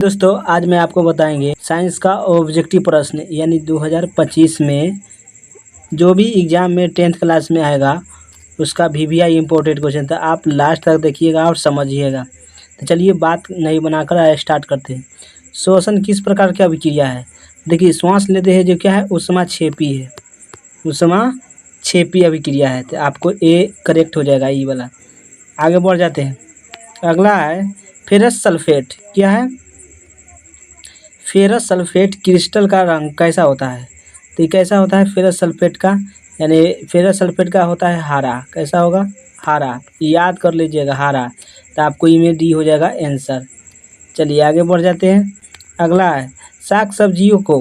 दोस्तों आज मैं आपको बताएंगे साइंस का ऑब्जेक्टिव प्रश्न यानी 2025 में जो भी एग्ज़ाम में 10th क्लास में आएगा उसका वीवीआई इम्पोर्टेंट क्वेश्चन था। आप लास्ट तक देखिएगा और समझिएगा। तो चलिए बात नहीं बनाकर स्टार्ट करते हैं। श्वसन किस प्रकार की अभिक्रिया है? देखिए श्वास लेते हैं जो क्या है ऊष्माक्षेपी है, ऊष्माक्षेपी अभिक्रिया है। तो आपको ए करेक्ट हो जाएगा ये वाला। आगे बढ़ जाते हैं। अगला है फेरस सल्फेट। क्या है? फेरस सल्फेट क्रिस्टल का रंग कैसा होता है? तो ये कैसा होता है फेरस सल्फेट का? यानी फेरस सल्फेट का होता है हरा। कैसा होगा? हरा। याद कर लीजिएगा हरा। तो आपको इमें डी हो जाएगा आंसर। चलिए आगे बढ़ जाते हैं। अगला है साग सब्जियों को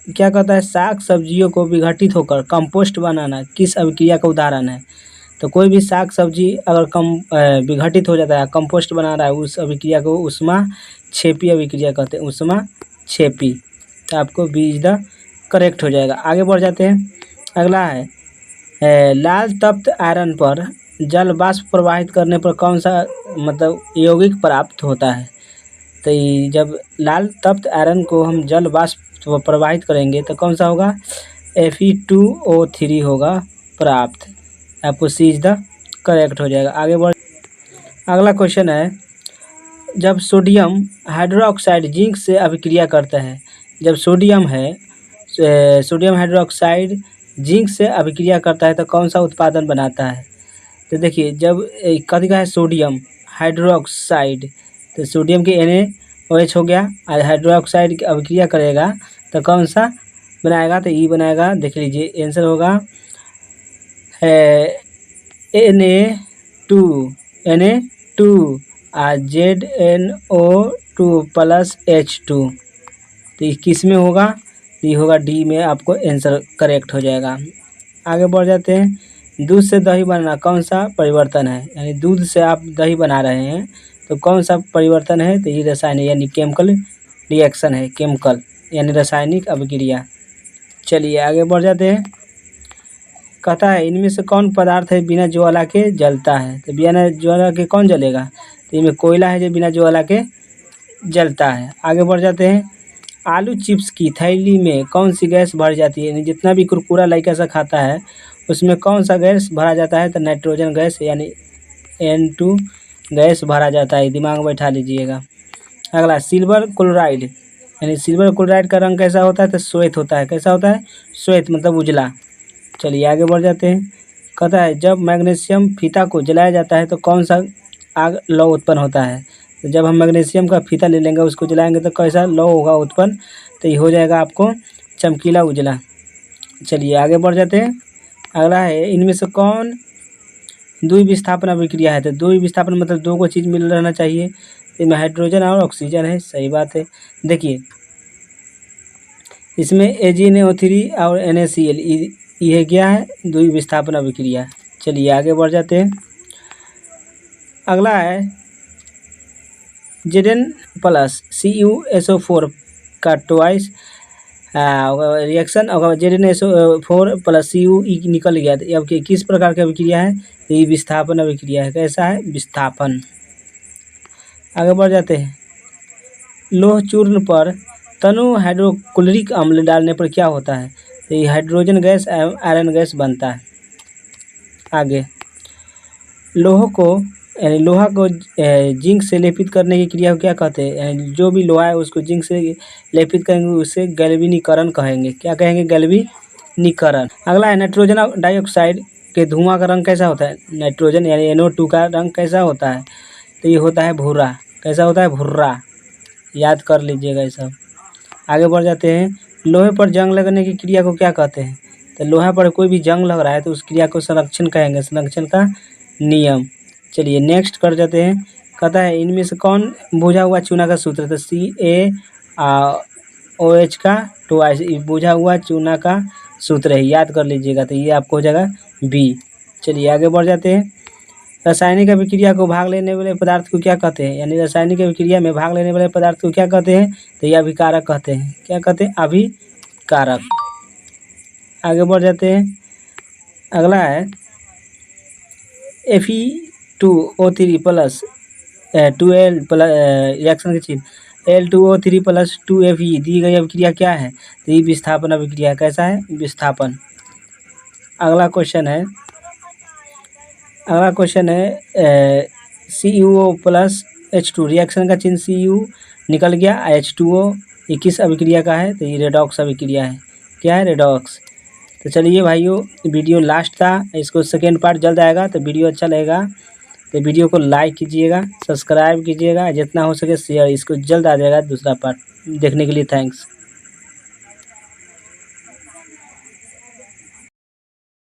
क्या कहता है? साग सब्जियों को विघटित होकर कंपोस्ट बनाना किस अभिक्रिया का उदाहरण है? तो कोई भी साग सब्जी अगर विघटित हो जाता है, कंपोस्ट बना रहा है, उस अभिक्रिया को ऊष्माक्षेपी अभिक्रिया कहते हैं, ऊष्माक्षेपी। तो आपको बी इज द करेक्ट हो जाएगा। आगे बढ़ जाते हैं। अगला है लाल तप्त आयरन पर जल वाष्प प्रवाहित करने पर कौन सा यौगिक प्राप्त होता है? तो जब लाल तप्त आयरन को हम जल वाष्प प्रवाहित करेंगे तो कौन सा होगा? Fe2O3 होगा प्राप्त। आपको सी इज द करेक्ट हो जाएगा। आगे बढ़। अगला क्वेश्चन है जब सोडियम हाइड्रोक्साइड जिंक से अभिक्रिया करता है, जब सोडियम हाइड्रोक्साइड जिंक से अभिक्रिया करता है तो कौन सा उत्पादन बनाता है? तो देखिए जब कथी का है सोडियम हाइड्रोक्साइड, तो सोडियम के NaOH हो गया और हाइड्रोक्साइड की अभिक्रिया करेगा तो कौन सा बनाएगा? तो ई बनाएगा। देख लीजिए आंसर होगा Na2 और ZnO2 प्लस H2। तो ये किस में होगा? ये होगा डी में। आपको आंसर करेक्ट हो जाएगा। आगे बढ़ जाते हैं। दूध से दही बनाना कौन सा परिवर्तन है? यानी दूध से आप दही बना रहे हैं तो कौन सा परिवर्तन है? तो ये रासायनिक यानी केमिकल रिएक्शन है, केमिकल यानी रासायनिक अभिक्रिया। चलिए आगे बढ़ जाते हैं। कहता है इनमें से कौन पदार्थ है बिना ज्वाला के जलता है? तो बिना ज्वाला के कौन जलेगा? तो इनमें कोयला है जो बिना ज्वाला के जलता है। आगे बढ़ जाते हैं। आलू चिप्स की थैली में कौन सी गैस भर जाती है? यानी जितना भी कुरकुरा लड़का सा खाता है उसमें कौन सा गैस भरा जाता है? तो नाइट्रोजन गैस यानी N2 गैस भरा जाता है। दिमाग में बैठा लीजिएगा। अगला सिल्वर क्लोराइड, यानी सिल्वर क्लोराइड का रंग कैसा होता है? तो श्वेत होता है। कैसा होता है? श्वेत मतलब उजला। चलिए आगे बढ़ जाते हैं। कहता है जब मैग्नीशियम फीता को जलाया जाता है तो कौन सा आग लौ उत्पन्न होता है? तो जब हम मैग्नीशियम का फीता ले लेंगे उसको जलाएंगे तो कैसा लौ होगा उत्पन्न? तो ये हो जाएगा आपको चमकीला उजला। चलिए आगे बढ़ जाते हैं। अगला है इनमें से कौन द्विविस्थापन अभिक्रिया है? तो द्विविस्थापन मतलब दो को चीज़ मिल रहना चाहिए। इसमें हाइड्रोजन और ऑक्सीजन है। सही बात है। देखिए इसमें AgNO3 और NaCl यह क्या है? द्विविस्थापन अभिक्रिया। चलिए आगे बढ़ जाते हैं। अगला है Zn प्लस CuSO4 का ट्वाइस रिएक्शन अगर ZnSO4 प्लस Cu निकल गया तो अब किस प्रकार की अभिक्रिया है? तो ये विस्थापन अभिक्रिया है। कैसा है? विस्थापन। आगे बढ़ जाते हैं। लोह चूर्ण पर तनु हाइड्रोक्लोरिक अम्ल डालने पर क्या होता है? तो ये हाइड्रोजन गैस आयरन गैस बनता है। आगे लोहा को जिंक से लेपित करने की क्रिया को क्या कहते हैं? यानी जो भी लोहा है उसको जिंक से लेपित करेंगे उसे गैल्वेनीकरण कहेंगे। क्या कहेंगे? गैल्वेनीकरण। अगला है नाइट्रोजन डाइऑक्साइड के धुआं का रंग कैसा होता है? नाइट्रोजन यानी NO2 का रंग कैसा होता है? तो ये होता है भूरा। कैसा होता है? भूरा। याद कर लीजिएगा ये सब। आगे बढ़ जाते हैं। लोहे पर जंग लगने की क्रिया को क्या कहते हैं? तो लोहा पर कोई भी जंग लग रहा है तो उस क्रिया को संरक्षण कहेंगे, संरक्षण का नियम। चलिए नेक्स्ट कर जाते हैं। कहता है इनमें से कौन बुझा हुआ चूना का सूत्र? तो CaOH का ट्वाइस बुझा हुआ चूना का सूत्र है। याद कर लीजिएगा। तो ये आपको हो जाएगा बी। चलिए आगे बढ़ जाते हैं। रासायनिक अभिक्रिया को भाग लेने वाले पदार्थ को क्या कहते हैं? यानी रासायनिक अभिक्रिया में भाग लेने वाले पदार्थ को क्या कहते हैं? तो ये अभिकारक कहते हैं। क्या कहते हैं? अभिकारक। आगे बढ़ जाते हैं। अगला है Fe2O3 प्लस 12 प्लस रिएक्शन की चीज L2O3 प्लस 2Fe दी गई अभिक्रिया क्या है? तो ये विस्थापन अभिक्रिया। कैसा है? विस्थापन। अगला क्वेश्चन है CuO प्लस H2 रिएक्शन का चिन्ह Cu निकल गया H2O। ये किस अभिक्रिया का है? तो ये रेडॉक्स अभिक्रिया है। क्या है? रेडॉक्स। तो चलिए भाइयों, वीडियो लास्ट था, इसको सेकेंड पार्ट जल्द आएगा। तो वीडियो अच्छा लगेगा तो वीडियो को लाइक कीजिएगा, सब्सक्राइब कीजिएगा, जितना हो सके शेयर। इसको जल्द आ जाएगा दूसरा पार्ट। देखने के लिए थैंक्स।